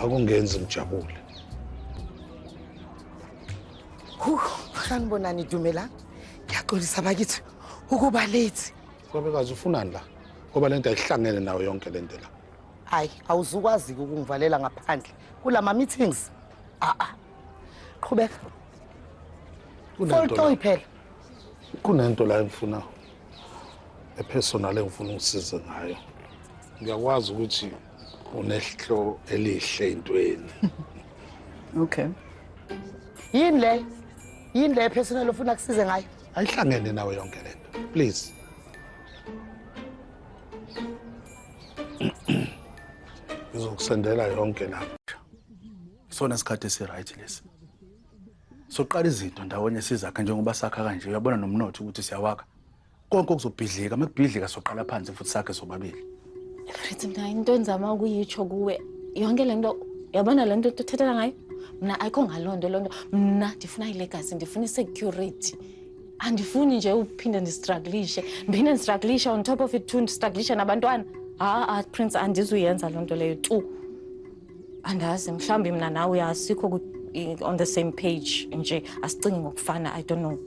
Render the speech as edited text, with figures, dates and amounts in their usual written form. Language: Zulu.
akungenzi ngijabule. Sanibonani Dumela. Ngiyaxolisa bakithi ukuba late. Kwabekazi ufunani la? Ngoba lento ayihlangene nayo yonke lento la. Hayi, awuzukwazi ukungivalela ngaphandle kulama meetings. Qhubeka. Kunento phela. Kunento la engifuna epersonal engifuna ukusiza ngayo. Ngiyakwazi ukuthi unehlo elihle intweni. Okay. Yini le personal ofuna kusize ngayo? Ayihlangene nawe yonke lento. Please. Ngizokusendela yonke lapha. Sona isikhathi esi-right lesi. Soqala izinto ndawonye sizakha njengoba sakha kanje uyabona nomnotho ukuthi siyawaka. Konke kuzobhidlika makubhidlika soqala phansi futhi sakhe sobabili. Mfethu mina into enzama ukuyitsho kuwe yonke lento yabona lento othetha ngayo mina ayikho ngalondo lonto mina ndifuna ilegacy ndifuna isecurity andifuni nje uphinde ndistrugglishe mbine ndistrugglisha on top of it too ndistrugglisha nabantwana Prince andizuyenza lonto leyo tu andazi mhlambi mina nawe asikho on the same page nje asicingi ngokufana I don't know